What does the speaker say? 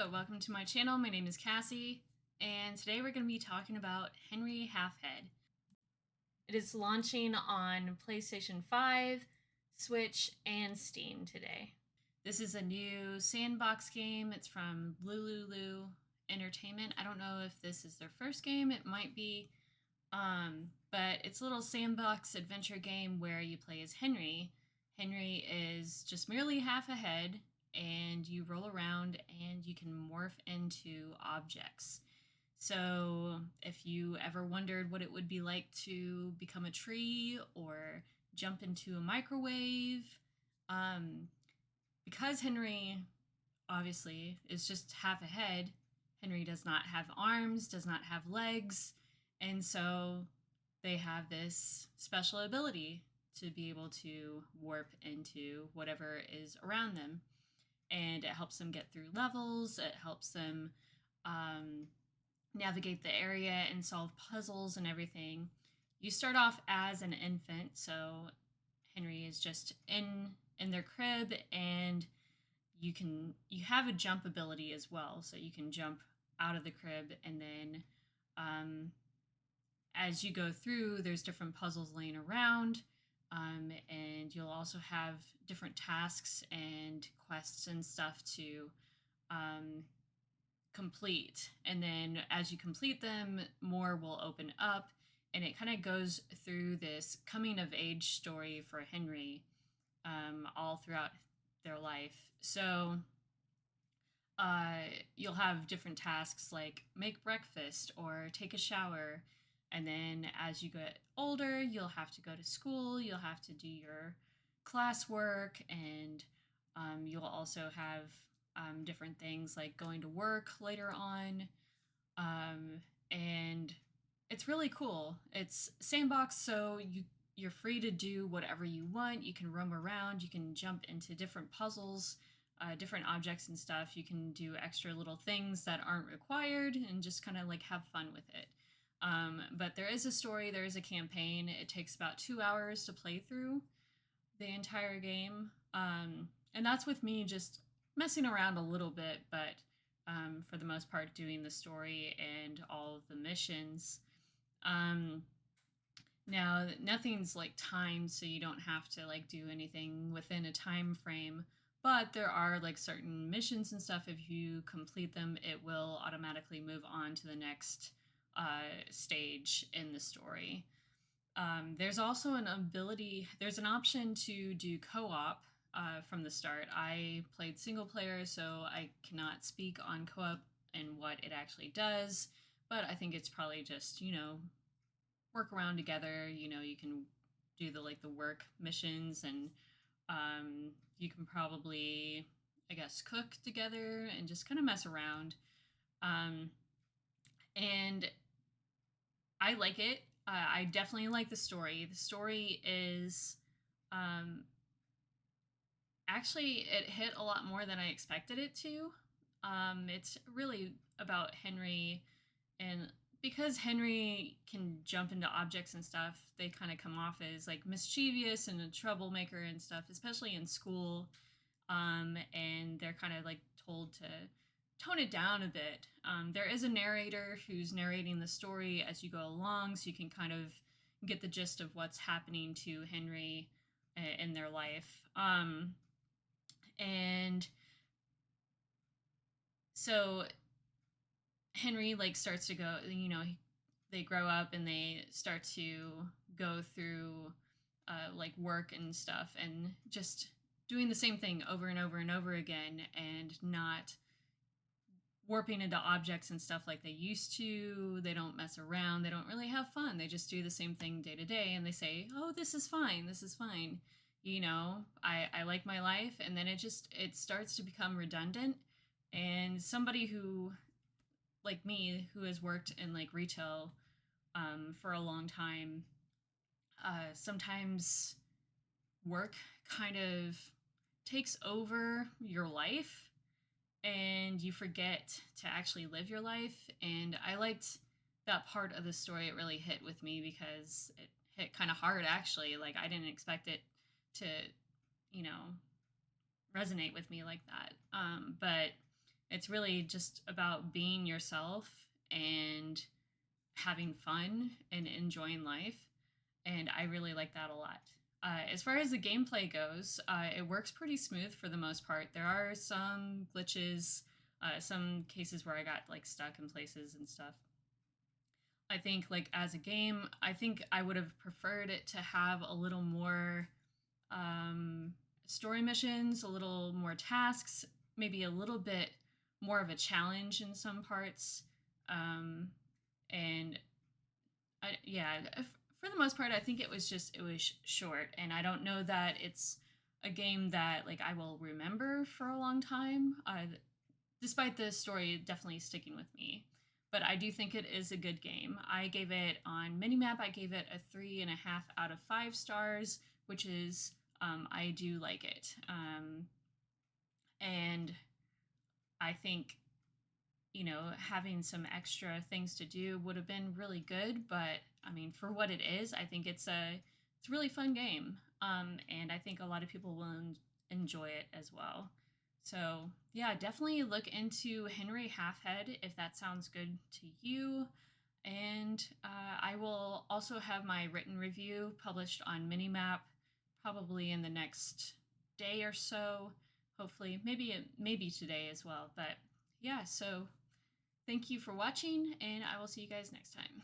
Hello, welcome to my channel. My name is Cassie, and today we're going to be talking about Henry Halfhead. It is launching on PlayStation 5, Switch, and Steam today. This is a new sandbox game. It's from Lululu Entertainment. I don't know if this is their first game. It might be, but it's a little sandbox adventure game where you play as Henry. Henry is just merely half a head, and you roll around and you can morph into objects. So if you ever wondered what it would be like to become a tree or jump into a microwave, because Henry obviously is just half a head, Henry does not have arms, does not have legs, and so they have this special ability to be able to warp into whatever is around them. And it helps them get through levels. It helps them navigate the area and solve puzzles and everything. You start off as an infant, so Henry is just in their crib, and you have a jump ability as well, so you can jump out of the crib, and then as you go through, there's different puzzles laying around. And you'll also have different tasks and quests and stuff to complete. And then as you complete them, more will open up. And it kind of goes through this coming of age story for Henry all throughout their life. So you'll have different tasks like make breakfast or take a shower. And then as you get older, you'll have to go to school, you'll have to do your classwork, and you'll also have different things like going to work later on. And it's really cool. It's sandbox, so you're free to do whatever you want. You can roam around, you can jump into different puzzles, different objects and stuff. You can do extra little things that aren't required and just kind of like have fun with it. But there is a story, there is a campaign. It takes about 2 hours to play through the entire game. And that's with me just messing around a little bit, but for the most part doing the story and all of the missions. Now, nothing's like timed, so you don't have to like do anything within a time frame. But there are like certain missions and stuff. If you complete them, it will automatically move on to the next stage in the story. There's also there's an option to do co-op from the start. I played single player, so I cannot speak on co-op and what it actually does, but I think it's probably just, work around together. You can do the work missions, and you can probably, I guess, cook together and just kind of mess around. And I like it. I definitely like the story. The story is actually, it hit a lot more than I expected it to. It's really about Henry, and because Henry can jump into objects and stuff, they kind of come off as like mischievous and a troublemaker and stuff, especially in school. And they're kind of like told to tone it down a bit. There is a narrator who's narrating the story as you go along, so you can kind of get the gist of what's happening to Henry in their life. And so Henry like starts to go, they grow up and they start to go through like work and stuff, and just doing the same thing over and over and over again, and not warping into objects and stuff like they used to. They don't mess around. They don't really have fun. They just do the same thing day to day, and they say, oh, this is fine. This is fine. I like my life. And then it starts to become redundant. And somebody who, like me, who has worked in like retail for a long time, sometimes work kind of takes over your life, and you forget to actually live your life. And I liked that part of the story. It really hit with me because it hit kind of hard, actually. Like, I didn't expect it to, resonate with me like that. But It's really just about being yourself and having fun and enjoying life. And I really like that a lot. As far as the gameplay goes, it works pretty smooth for the most part. There are some glitches, some cases where I got like stuck in places and stuff. I think like as a game, I think I would have preferred it to have a little more um, story missions, a little more tasks, maybe a little bit more of a challenge in some parts. Um, and yeah, for the most part, I think it was short, and I don't know that it's a game that like I will remember for a long time. Despite the story definitely sticking with me, but I do think it is a good game. I gave it on Minimap. I gave it a 3.5 out of 5 stars, which is I do like it, and I think having some extra things to do would have been really good. But I mean, for what it is, I think it's a really fun game, and I think a lot of people will enjoy it as well. So yeah, definitely look into Henry Halfhead if that sounds good to you. And I will also have my written review published on Minimap probably in the next day or so. Hopefully, maybe today as well. But yeah, so thank you for watching, and I will see you guys next time.